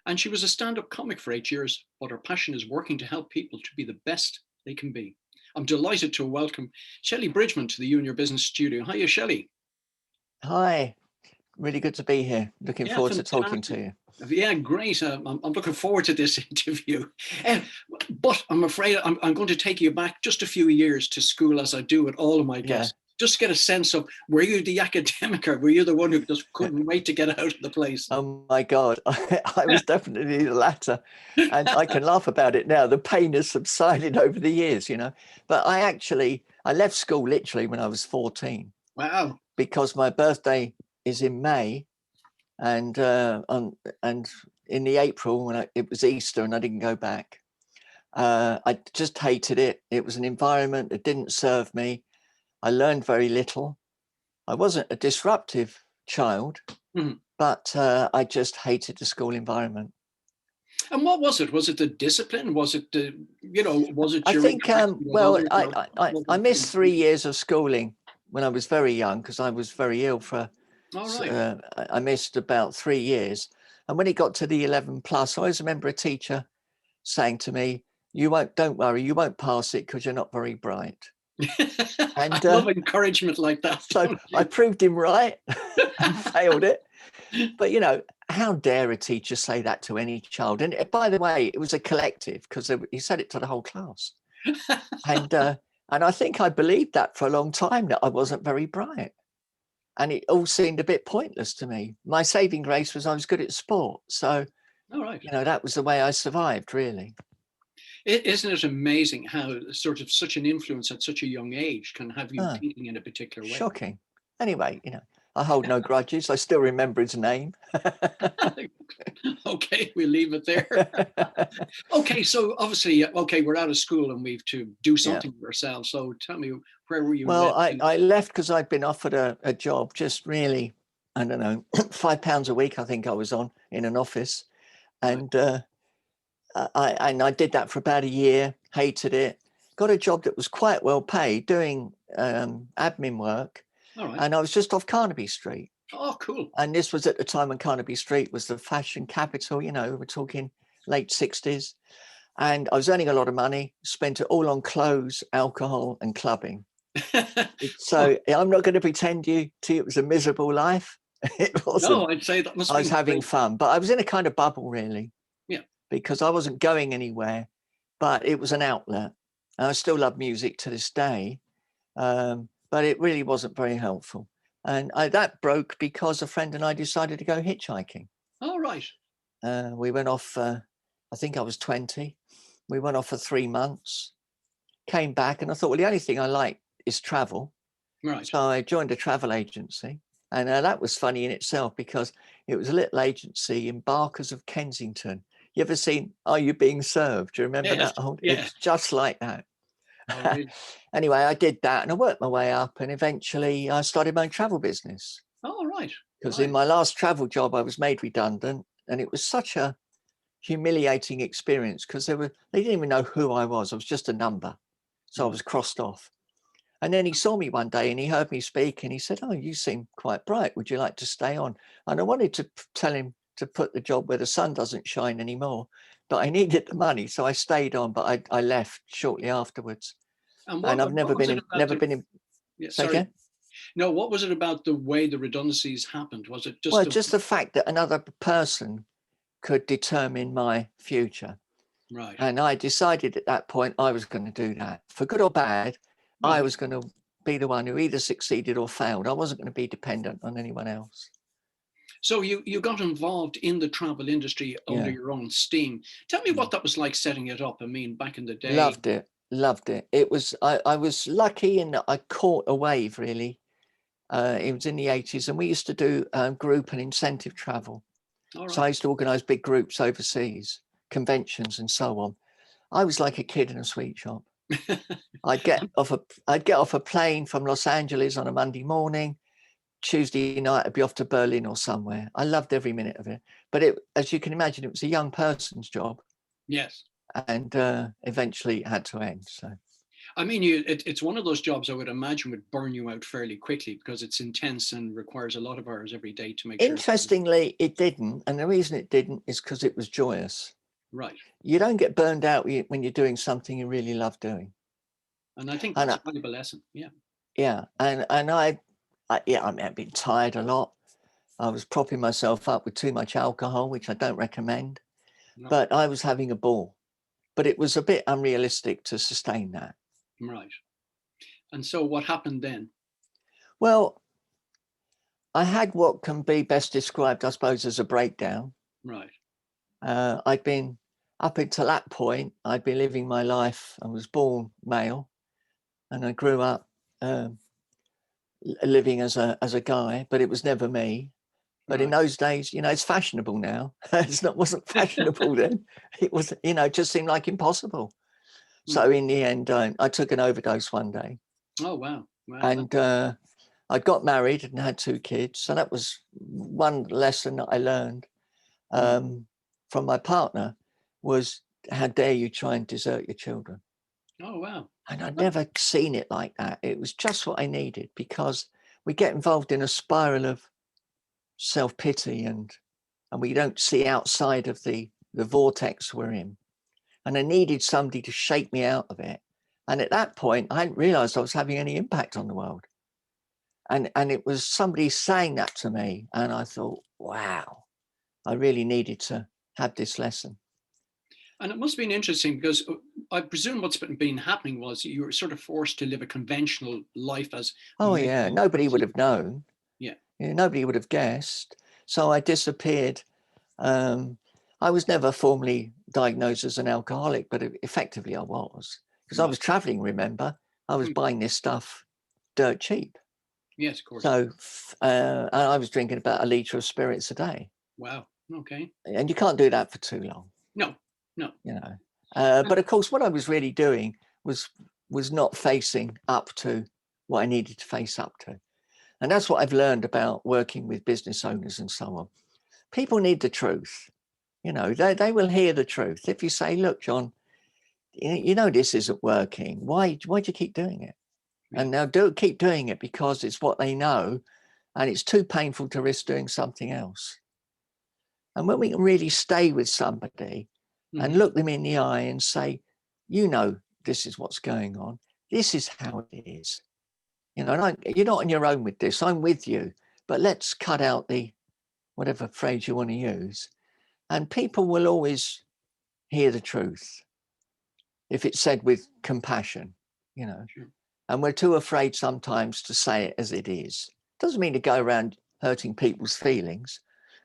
And she was a stand-up comic for 8 years, but her passion is working to help people to be the best they can be. I'm delighted to welcome Shelley Bridgman to the You and Your Business studio. Hiya, Shelley. Hi, really good to be here. Looking Yeah, forward to talking fantastic. to you. Yeah, great. I'm looking forward to this interview. But I'm afraid I'm going to take you back just a few years to school, as I do with all of my guests, just to get a sense of, were you the academic or were you the one who just couldn't wait to get out of the place? Oh my God, I was definitely the latter. And I can laugh about it now. The pain has subsided over the years, But I left school literally when I was 14. Wow. Because my birthday is in May, and in the April when it was Easter and I didn't go back. I just hated it. It was an environment that didn't serve me. I learned very little. I wasn't a disruptive child, but I just hated the school environment. And what was it? Was it the discipline? Was it was it I your think, I missed 3 years of schooling when I was very young because I was very ill for, I missed about 3 years. And when it got to the 11 plus, I always remember a teacher saying to me, don't worry, you won't pass it because you're not very bright. And I love encouragement like that. So I proved him right and failed it. But, how dare a teacher say that to any child? And by the way, it was a collective because he said it to the whole class. And I think I believed that for a long time, that I wasn't very bright. And it all seemed a bit pointless to me. My saving grace was I was good at sport. So, that was the way I survived, really. Isn't it amazing how sort of such an influence at such a young age can have you thinking in a particular way? Shocking. Anyway, I hold no grudges. I still remember his name. Okay, we'll leave it there. Okay, so obviously, we're out of school and we have to do something for ourselves. So tell me, where were you? Well, I left because I'd been offered a job, just really, I don't know, £5 a week, I think I was on in an office. And I did that for about a year, hated it, got a job that was quite well paid doing admin work. And I was just off Carnaby Street. Oh, cool. And this was at the time when Carnaby Street was the fashion capital, we're talking late 60s. And I was earning a lot of money, spent it all on clothes, alcohol and clubbing. So I'm not going to pretend to you it was a miserable life. It wasn't. No, I'd say that must be. I was having fun, but I was in a kind of bubble, really. Yeah. Because I wasn't going anywhere, but it was an outlet. And I still love music to this day. But it really wasn't very helpful. And that broke because a friend and I decided to go hitchhiking. Oh, right. We went off, I think I was 20. We went off for 3 months, came back, and I thought, well, the only thing I like is travel. Right. So I joined a travel agency. And that was funny in itself because it was a little agency in Barkers of Kensington. You ever seen Are You Being Served? Do you remember that? Yeah. It's just like that. Oh, really? Anyway, I did that and I worked my way up and eventually I started my own travel business. Oh, right. Because in my last travel job, I was made redundant and it was such a humiliating experience because they didn't even know who I was. I was just a number. So I was crossed off. And then he saw me one day and he heard me speak and he said, oh, you seem quite bright. Would you like to stay on? And I wanted to tell him to put the job where the sun doesn't shine anymore, but I needed the money. So I stayed on, but I left shortly afterwards. And I've never been in. Yeah, sorry. No, what was it about the way the redundancies happened? Was it just just the fact that another person could determine my future? Right. And I decided at that point I was going to do that for good or bad. Right. I was going to be the one who either succeeded or failed. I wasn't going to be dependent on anyone else. So you got involved in the travel industry under your own steam. Tell me what that was like setting it up. I mean, back in the day. Loved it. It was, I was lucky in that I caught a wave, really. It was in the 80s and we used to do group and incentive travel. Right. So I used to organize big groups overseas, conventions and so on. I was like a kid in a sweet shop. I'd get off a plane from Los Angeles on a Monday morning. Tuesday night I'd be off to Berlin or somewhere. I loved every minute of it. But as you can imagine, it was a young person's job. Yes. And eventually it had to end. So. I mean, it's one of those jobs I would imagine would burn you out fairly quickly because it's intense and requires a lot of hours every day to make sure. Interestingly, it didn't. And the reason it didn't is because it was joyous. Right. You don't get burned out when you're doing something you really love doing. And I think that's a valuable lesson. Yeah. Yeah. And yeah, I mean, I've been tired a lot. I was propping myself up with too much alcohol, which I don't recommend. No. But I was having a ball. But it was a bit unrealistic to sustain that. Right. And so what happened then? Well, I had what can be best described, I suppose, as a breakdown. Right. I'd been, up until that point, I'd been living my life. I was born male, and I grew up living as a guy, but it was never me. But in those days, you know, it's fashionable now. Wasn't fashionable then. It was, you know, it just seemed like impossible. So in the end, I took an overdose one day. Oh, wow. And I got married and had 2 kids. So that was one lesson that I learned from my partner was, how dare you try and desert your children? Oh, wow. And I'd never seen it like that. It was just what I needed, because we get involved in a spiral of self-pity and we don't see outside of the vortex we're in. And I needed somebody to shake me out of it. And at that point, I hadn't realized I was having any impact on the world. And it was somebody saying that to me. And I thought, wow, I really needed to have this lesson. And it must have been interesting because I presume what's been happening was you were sort of forced to live a conventional life as. Oh, yeah. Nobody would have known. Yeah. You know, nobody would have guessed. So I disappeared. I was never formally diagnosed as an alcoholic, but effectively I was, because I was traveling, remember? I was buying this stuff dirt cheap. Yes, of course. So I was drinking about 1 litre of spirits a day. Wow. Okay. And you can't do that for too long. No. You know, but of course, what I was really doing was not facing up to what I needed to face up to. And that's what I've learned about working with business owners and so on. People need the truth. You know, they will hear the truth. If you say, look, John, you know, this isn't working. Why'd you keep doing it? Yeah. And they'll keep doing it because it's what they know, and it's too painful to risk doing something else. And when we can really stay with somebody and look them in the eye and say, you know, this is what's going on. This is how it is. You know, you're not on your own with this. I'm with you. But let's cut out the whatever phrase you want to use. And people will always hear the truth if it's said with compassion, you know. Sure. And we're too afraid sometimes to say it as it is. Doesn't mean to go around hurting people's feelings.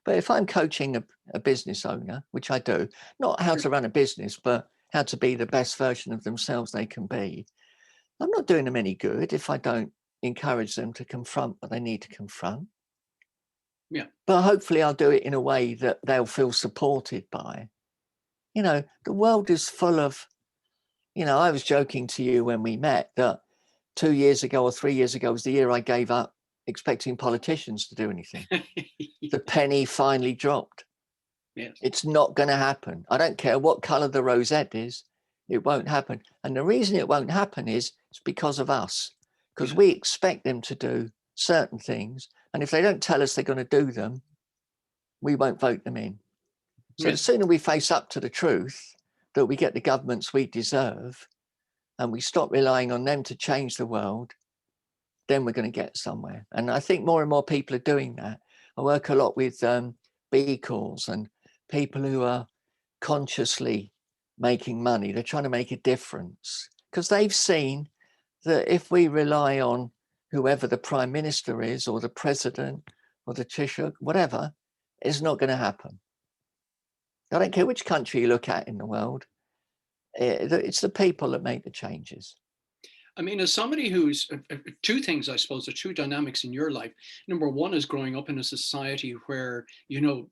But if I'm coaching a business owner, which I do, not how to run a business, but how to be the best version of themselves they can be, I'm not doing them any good if I don't encourage them to confront what they need to confront. Yeah. But hopefully I'll do it in a way that they'll feel supported by. You know, the world is full of, you know, I was joking to you when we met that 2 years ago or 3 years ago was the year I gave up expecting politicians to do anything. The penny finally dropped. Yes. It's not going to happen. I don't care what color the rosette is. It won't happen. And the reason it won't happen is it's because of us, because we expect them to do certain things. And if they don't tell us they're going to do them, we won't vote them in. So the sooner we face up to the truth that we get the governments we deserve and we stop relying on them to change the world, then we're going to get somewhere. And I think more and more people are doing that. I work a lot with B calls and people who are consciously making money. They're trying to make a difference because they've seen that if we rely on whoever the prime minister is or the president or the Taoiseach, whatever, it's not going to happen. I don't care which country you look at in the world. It's the people that make the changes. I mean, as somebody who's 2 things, I suppose, are 2 dynamics in your life. Number one is growing up in a society where, you know,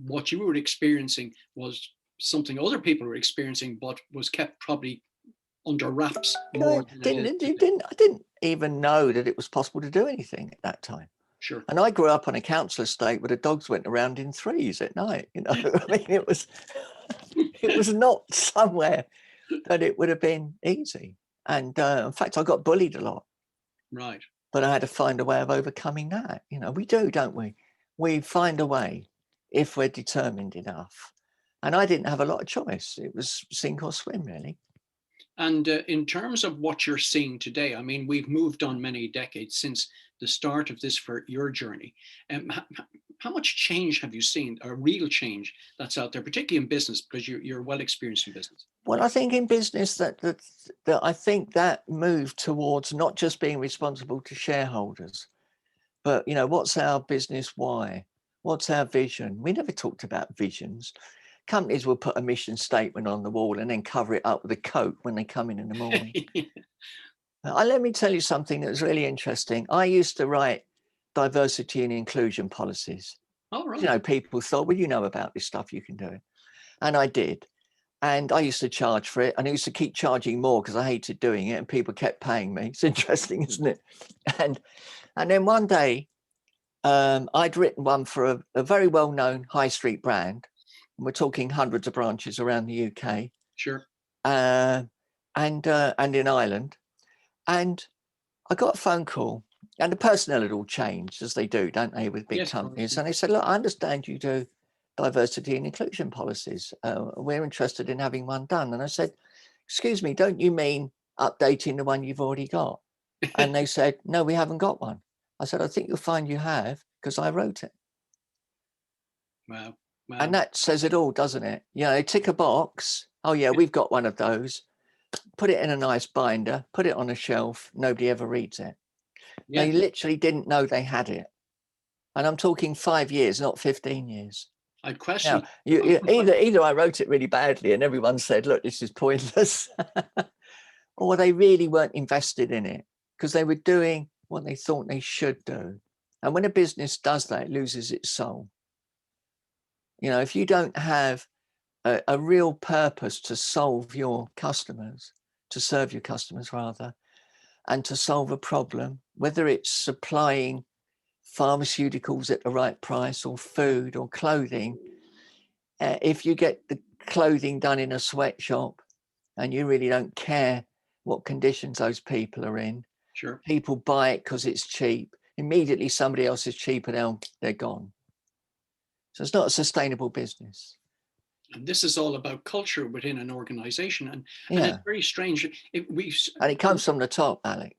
what you were experiencing was something other people were experiencing, but was kept probably under wraps more. I didn't even know that it was possible to do anything at that time. Sure. And I grew up on a council estate where the dogs went around in 3s at night. You know, I mean, it was not somewhere that it would have been easy. And in fact, I got bullied a lot. Right. But I had to find a way of overcoming that. You know, we do, don't we? We find a way if we're determined enough. And I didn't have a lot of choice. It was sink or swim, really. And in terms of what you're seeing today, I mean, we've moved on many decades since the start of this for your journey. How much change have you seen, a real change that's out there, particularly in business, because you're well experienced in business? Well, I think in business that I think that move towards not just being responsible to shareholders, but, you know, what's our business why? What's our vision? We never talked about visions. Companies will put a mission statement on the wall and then cover it up with a coat when they come in the morning. Let me tell you something that was really interesting. I used to write diversity and inclusion policies. All right. You know, people thought, well, you know about this stuff, you can do it. And I did. And I used to charge for it. And I used to keep charging more because I hated doing it. And people kept paying me. It's interesting, isn't it? And then one day, I'd written one for a very well-known high street brand. And we're talking hundreds of branches around the UK. Sure. And in Ireland. And I got a phone call. And the personnel had all changed, as they do, don't they, with big companies. And they said, look, I understand you do diversity and inclusion policies. We're interested in having one done. And I said, excuse me, don't you mean updating the one you've already got? And they said, no, we haven't got one. I said, I think you'll find you have, because I wrote it. Wow. Wow. And that says it all, doesn't it? You know, they tick a box. Oh, yeah, we've got one of those. Put it in a nice binder, put it on a shelf. Nobody ever reads it. Yeah. They literally didn't know they had it. And I'm talking 5 years, not 15 years. I'd question. Now, either I wrote it really badly and everyone said, look, this is pointless, or they really weren't invested in it because they were doing what they thought they should do. And when a business does that, it loses its soul. You know, if you don't have a real purpose to solve your customers, to serve your customers rather, and to solve a problem, whether it's supplying pharmaceuticals at the right price or food or clothing, if you get the clothing done in a sweatshop and you really don't care what conditions those people are in, sure, people buy it because it's cheap. Immediately somebody else is cheaper, now they're gone. So it's not a sustainable business. And this is all about culture within an organization. And it's very strange. And it comes from the top, Alec,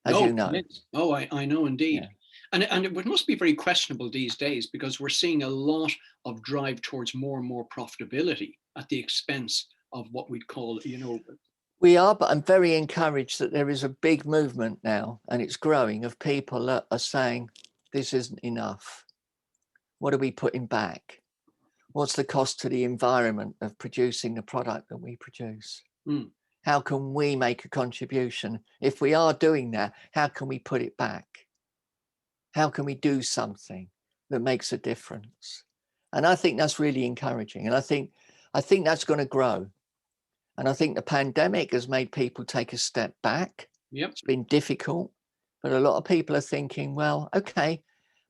as you know. Oh, I know indeed. Yeah. And it must be very questionable these days because we're seeing a lot of drive towards more and more profitability at the expense of what we'd call, you know. We are, but I'm very encouraged that there is a big movement now, and it's growing, of people that are saying, this isn't enough. What are we putting back? What's the cost to the environment of producing the product that we produce? Mm. How can we make a contribution? If we are doing that, how can we put it back? How can we do something that makes a difference? And I think that's really encouraging. And I think that's going to grow. And I think the pandemic has made people take a step back. Yep. It's been difficult, but a lot of people are thinking, well, okay,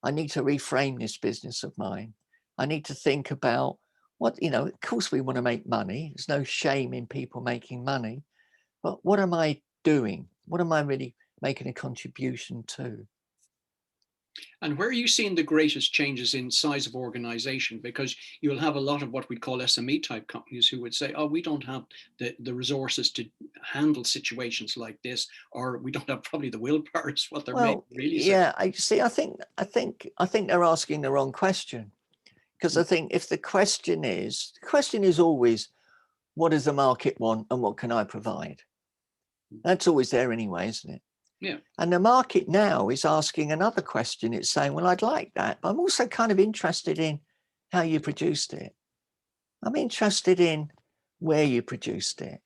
I need to reframe this business of mine. I need to think about what, you know, of course we want to make money. There's no shame in people making money, but what am I doing? What am I really making a contribution to? And where are you seeing the greatest changes in size of organization? Because you'll have a lot of what we call SME type companies who would say, oh, we don't have the resources to handle situations like this, or we don't have probably the willpower is what they're really saying. Yeah, I think they're asking the wrong question. Because I think if the question is always, what does the market want and what can I provide? That's always there anyway, isn't it? Yeah. And the market now is asking another question. It's saying, well, I'd like that, but I'm also kind of interested in how you produced it. I'm interested in where you produced it.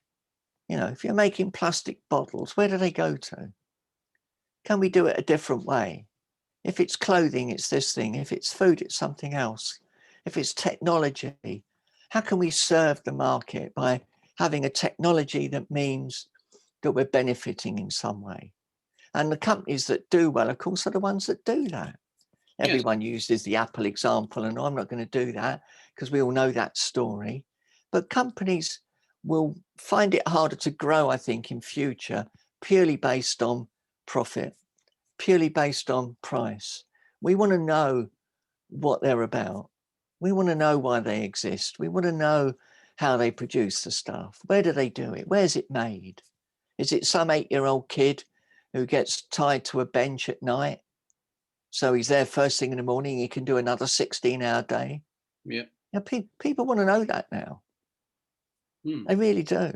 You know, if you're making plastic bottles, where do they go to? Can we do it a different way? If it's clothing, it's this thing. If it's food, it's something else. If it's technology, how can we serve the market by having a technology that means that we're benefiting in some way? And the companies that do well, of course, are the ones that do that. Everyone uses the Apple example, and I'm not going to do that because we all know that story. But companies will find it harder to grow, I think, in future, purely based on profit, purely based on price. We want to know what they're about. We want to know why they exist. We want to know how they produce the stuff. Where do they do it? Where's it made? Is it some 8-year-old kid who gets tied to a bench at night? So he's there first thing in the morning, he can do another 16-hour day. Yeah. You know, people want to know that now. They really do.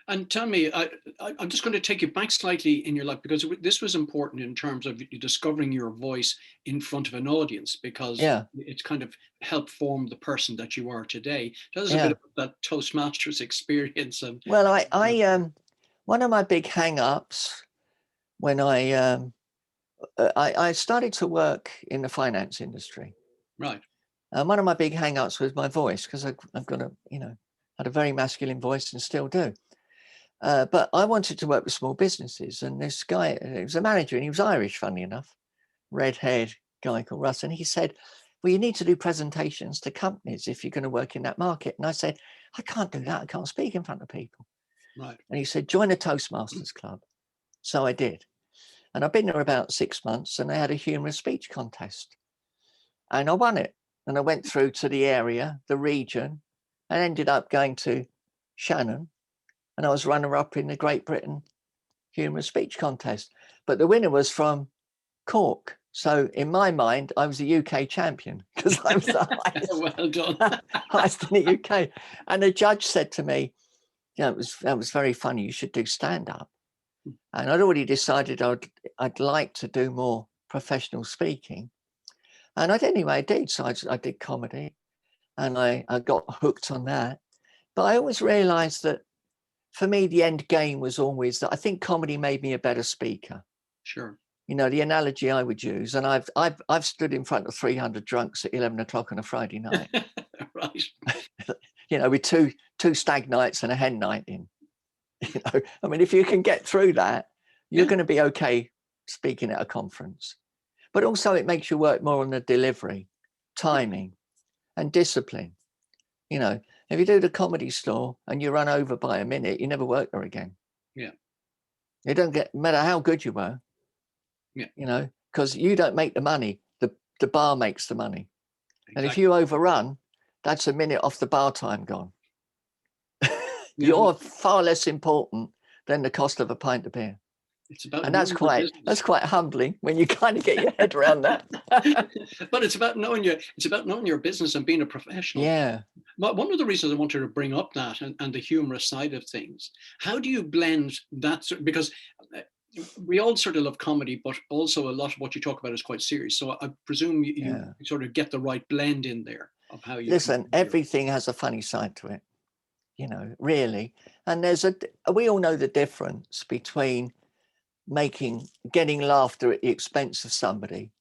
And tell me, I'm just going to take you back slightly in your life, because this was important in terms of you discovering your voice in front of an audience, because it's kind of helped form the person that you are today. Tell us a bit about that Toastmasters experience. And well, I one of my big hang-ups when I started to work in the finance industry. Right. One of my big hang-ups was my voice, because I've got had a very masculine voice and still do. But I wanted to work with small businesses, and this guy, he was a manager, and he was Irish, funny enough, red-haired guy called Russ, and he said, well, you need to do presentations to companies if you're going to work in that market. And I said, I can't do that. I can't speak in front of people. Right. And he said, join a Toastmasters Club. So I did. And I've been there about 6 months, and they had a humorous speech contest. And I won it. And I went through to the area, the region, and ended up going to Shannon. And I was runner-up in the Great Britain humorous speech contest. But the winner was from Cork. So in my mind, I was a UK champion, because I was the highest, well done. highest in the UK. And the judge said to me, that was very funny, you should do stand-up. And I'd already decided I'd like to do more professional speaking. And I did. So I did comedy, and I got hooked on that. But I always realized that for me, the end game was always that I think comedy made me a better speaker. Sure. You know, the analogy I would use, and I've stood in front of 300 drunks at 11 o'clock on a Friday night. Right. You know, with two stag nights and a hen night in. You know, I mean, if you can get through that, you're going to be okay speaking at a conference. But also it makes you work more on the delivery, timing, and discipline. You know, if you do the Comedy Store and you run over by a minute, you never work there again. Yeah. You don't get, no matter how good you were. Yeah. You know, because you don't make the money, the bar makes the money. Exactly. And if you overrun, that's a minute off the bar time gone. You're far less important than the cost of a pint of beer. It's about, and that's quite humbling when you kind of get your head around that. But it's about knowing your business and being a professional. Yeah. But one of the reasons I wanted to bring up that and the humorous side of things, how do you blend that? Because we all sort of love comedy, but also a lot of what you talk about is quite serious. So I presume you sort of get the right blend in there of how you listen. Everything has a funny side to it, you know, really. And we all know the difference between getting laughter at the expense of somebody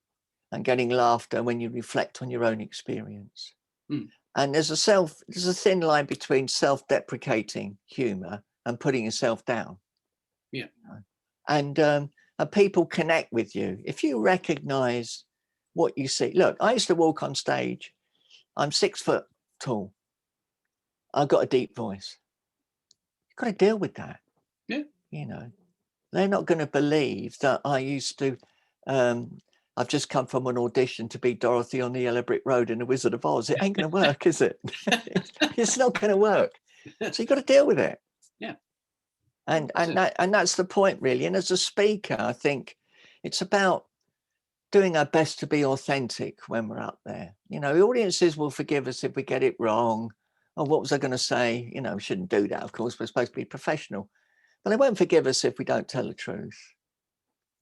and getting laughter when you reflect on your own experience. And there's a thin line between self-deprecating humor and putting yourself down. Yeah. And people connect with you if you recognize what you see. Look, I used to walk on stage. I'm 6 foot tall. I've got a deep voice. You've got to deal with that. Yeah. You know, they're not going to believe that I used to, I've just come from an audition to be Dorothy on the Yellow Brick Road in The Wizard of Oz. It ain't going to work, is it? It's not going to work. So you've got to deal with it. Yeah. And that's the point, really. And as a speaker, I think it's about doing our best to be authentic when we're up there. You know, the audiences will forgive us if we get it wrong. Oh, what was I going to say? You know, we shouldn't do that, of course. We're supposed to be professional. But they won't forgive us if we don't tell the truth.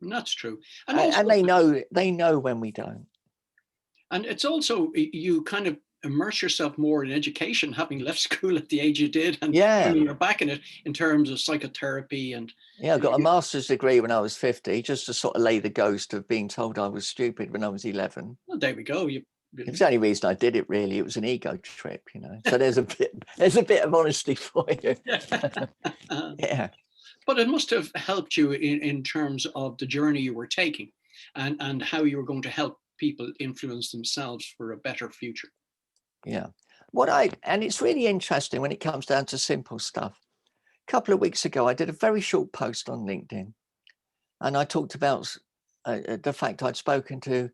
And that's true. And they know when we don't. And it's also, you kind of immerse yourself more in education, having left school at the age you did, and you're back in it in terms of psychotherapy. And I got a master's degree when I was 50, just to sort of lay the ghost of being told I was stupid when I was 11. Well, there we go. It was the only reason I did it, really. It was an ego trip, you know. So there's a bit of honesty for you. Yeah. But it must have helped you in terms of the journey you were taking, and how you were going to help people influence themselves for a better future. Yeah. and it's really interesting when it comes down to simple stuff. A couple of weeks ago, I did a very short post on LinkedIn, and I talked about the fact I'd spoken to,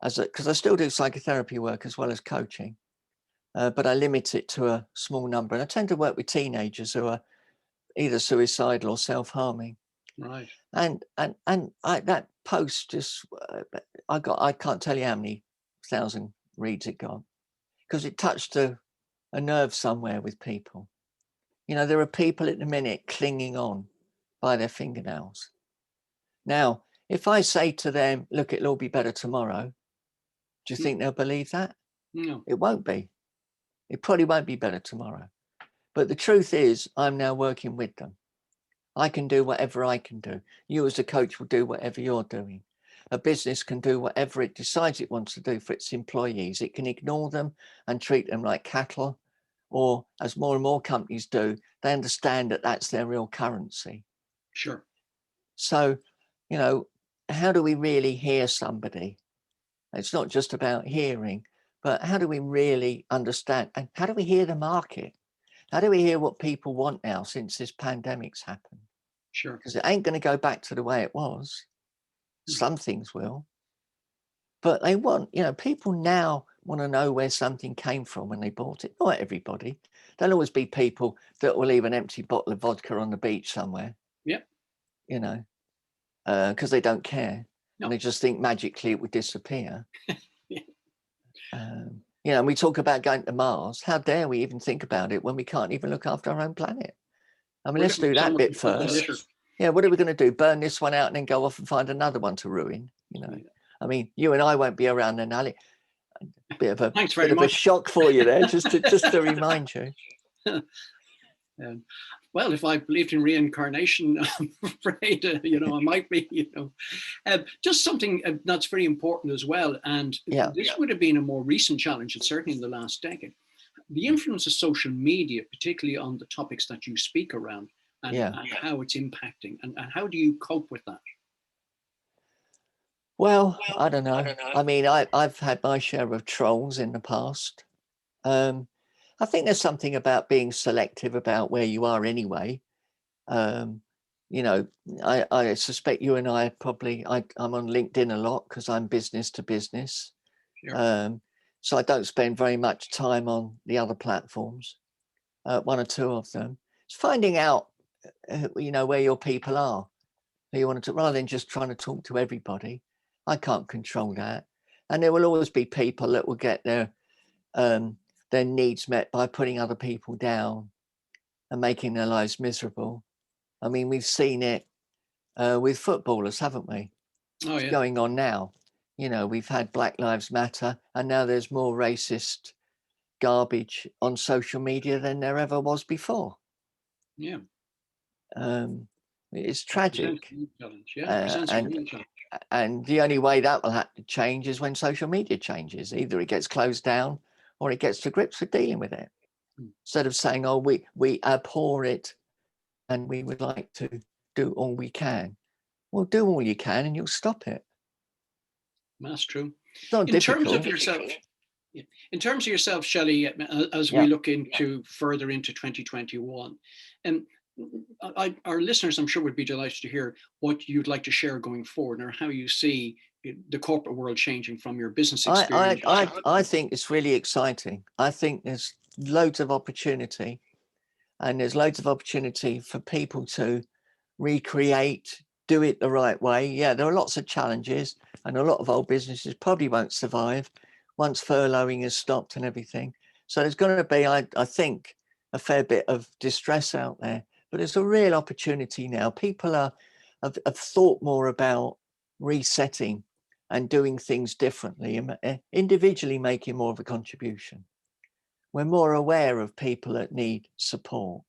because I still do psychotherapy work as well as coaching, but I limit it to a small number. And I tend to work with teenagers who are either suicidal or self-harming. Right. And that post just, I can't tell you how many thousand reads it got, because it touched a nerve somewhere with people. You know, there are people at the minute clinging on by their fingernails. Now, if I say to them, look, it'll all be better tomorrow, do you think they'll believe that? No. It won't be. It probably won't be better tomorrow. But the truth is, I'm now working with them. I can do whatever I can do. You as a coach will do whatever you're doing. A business can do whatever it decides it wants to do for its employees. It can ignore them and treat them like cattle, or as more and more companies do, they understand that that's their real currency. Sure. So, you know, how do we really hear somebody? It's not just about hearing, but how do we really understand, and how do we hear the market? How do we hear what people want now since this pandemic's happened? Sure. Because it ain't going to go back to the way it was. Some things will, but they want, you know, people now want to know where something came from when they bought it. Not everybody. There'll always be people that will leave an empty bottle of vodka on the beach somewhere. Yep. You know, because they don't care. No. And they just think magically it would disappear. Yeah. You know, and we talk about going to Mars. How dare we even think about it when we can't even look after our own planet? I mean, let's do that bit first. Yeah, what are we going to do? Burn this one out and then go off and find another one to ruin? You know, I mean, you and I won't be around then, Ali. A bit of a shock for you there, just to remind you. Well, if I believed in reincarnation, I'm afraid, you know, I might be, you know, just something that's very important as well. And this would have been a more recent challenge, and certainly in the last decade. The influence of social media, particularly on the topics that you speak around, and how it's impacting, and how do you cope with that? Well, I don't know. I mean, I've had my share of trolls in the past. I think there's something about being selective about where you are anyway. You know, I suspect you and I probably, I'm on LinkedIn a lot because I'm business to business. Sure. So I don't spend very much time on the other platforms, one or two of them. It's finding out, you know, where your people are. You want to, rather than just trying to talk to everybody. I can't control that. And there will always be people that will get their needs met by putting other people down and making their lives miserable. I mean, we've seen it with footballers, haven't we? Oh, yeah. It's going on now. You know, we've had Black Lives Matter, and now there's more racist garbage on social media than there ever was before. Yeah. It's tragic. Yeah, and the only way that will have to change is when social media changes. Either it gets closed down or it gets to grips with dealing with it. Instead of saying, oh, we abhor it and we would like to do all we can. Well, do all you can and you'll stop it. That's true. It's not difficult. In terms of yourself, Shelley, as we look into further into 2021, and our listeners, I'm sure, would be delighted to hear what you'd like to share going forward, or how you see the corporate world changing from your business experience. I think it's really exciting. I think there's loads of opportunity, and there's loads of opportunity for people to recreate, do it the right way. Yeah, there are lots of challenges, and a lot of old businesses probably won't survive once furloughing is stopped and everything. So there's going to be, I think, a fair bit of distress out there. But it's a real opportunity now. People have thought more about resetting and doing things differently and individually making more of a contribution. We're more aware of people that need support.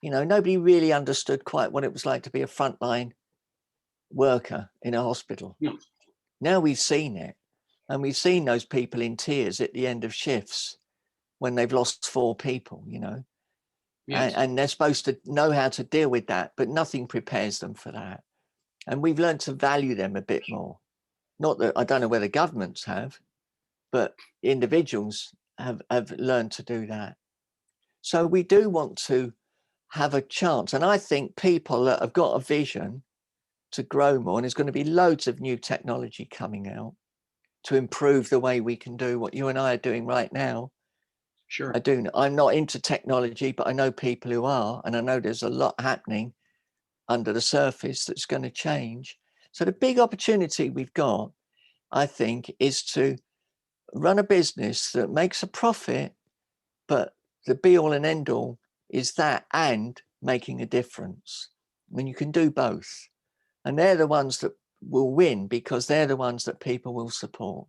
You know, nobody really understood quite what it was like to be a frontline worker in a hospital. No. Now we've seen it, and we've seen those people in tears at the end of shifts when they've lost 4 people, you know. Yes. And they're supposed to know how to deal with that, but nothing prepares them for that. And we've learned to value them a bit more. Not that I don't know whether governments have, but individuals have learned to do that. So we do want to have a chance. And I think people that have got a vision to grow more, and there's going to be loads of new technology coming out to improve the way we can do what you and I are doing right now. Sure. I'm not into technology, but I know people who are, and I know there's a lot happening under the surface that's going to change. So the big opportunity we've got, I think, is to run a business that makes a profit, but the be all and end all is that and making a difference. I mean, you can do both. And they're the ones that will win because they're the ones that people will support.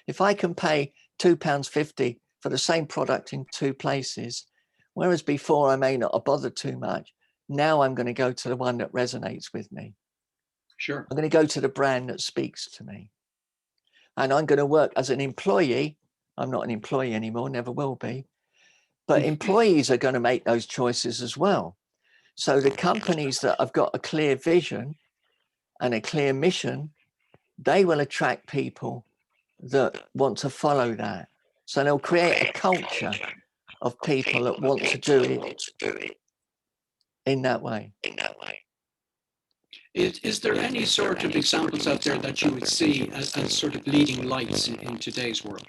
If I can pay £2.50 for the same product in two places, whereas before I may not have bothered too much, now I'm going to go to the one that resonates with me. Sure. I'm going to go to the brand that speaks to me. And I'm going to work as an employee. I'm not an employee anymore, never will be. But employees are going to make those choices as well. So the companies that have got a clear vision and a clear mission, they will attract people that want to follow that. So they'll create a culture of people that want to do it in that way. Is there any sort of examples out there that you would see as sort of leading lights in today's world?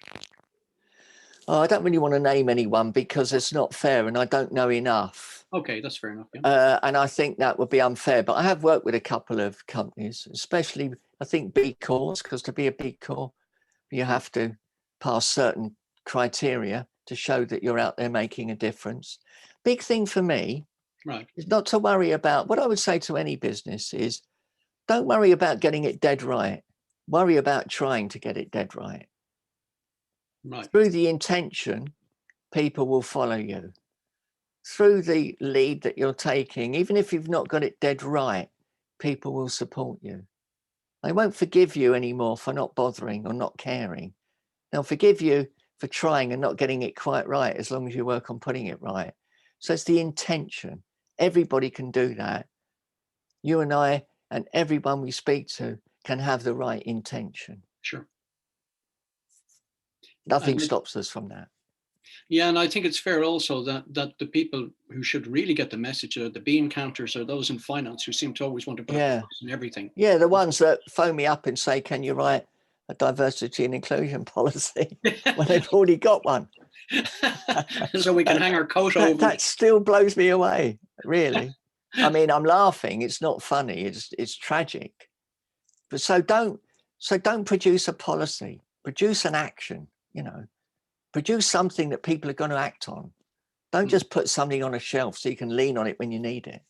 Oh, I don't really want to name anyone because it's not fair and I don't know enough. Okay, that's fair enough. Yeah. And I think that would be unfair. But I have worked with a couple of companies, especially, I think, B Corps, because to be a B Corps, you have to pass certain criteria to show that you're out there making a difference. Big thing for me is not to worry about, what I would say to any business is, don't worry about getting it dead right. Worry about trying to get it dead right. Through the intention, people will follow you. Through the lead that you're taking, even if you've not got it dead right, people will support you. They won't forgive you anymore for not bothering or not caring. They'll forgive you for trying and not getting it quite right, as long as you work on putting it right. So it's the intention. Everybody can do that. You and I and everyone we speak to can have the right intention. Sure. Nothing stops us from that. Yeah, and I think it's fair also that the people who should really get the message are the bean counters or those in finance who seem to always want to put a price in everything. Yeah, the ones that phone me up and say, can you write a diversity and inclusion policy when they've already got one? So we can hang our coat over. That still blows me away, really. I mean, I'm laughing. It's not funny. It's tragic. But so don't produce a policy. Produce an action, you know. Produce something that people are going to act on. Don't just put something on a shelf so you can lean on it when you need it.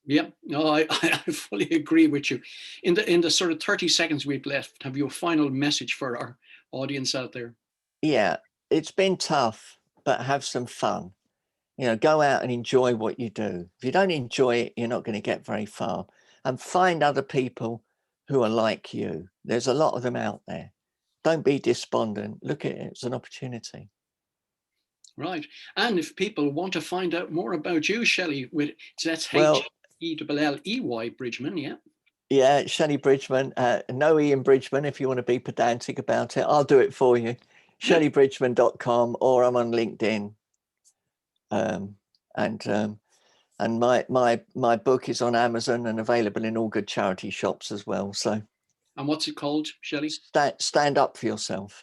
Yeah, no, I fully agree with you. In the sort of 30 seconds we've left, have you a final message for our audience out there? Yeah, it's been tough, but have some fun. You know, go out and enjoy what you do. If you don't enjoy it, you're not going to get very far. And find other people who are like you. There's a lot of them out there. Don't be despondent. Look at it as an opportunity. Right. And if people want to find out more about you, Shelley, that's H-E-L-L-E-Y Bridgman, yeah? Yeah, Shelley Bridgman. No E in Bridgman if you want to be pedantic about it. I'll do it for you. ShelleyBridgman.com, or I'm on LinkedIn. And my book is on Amazon and available in all good charity shops as well. So. And what's it called, Shelley? Stand up for yourself.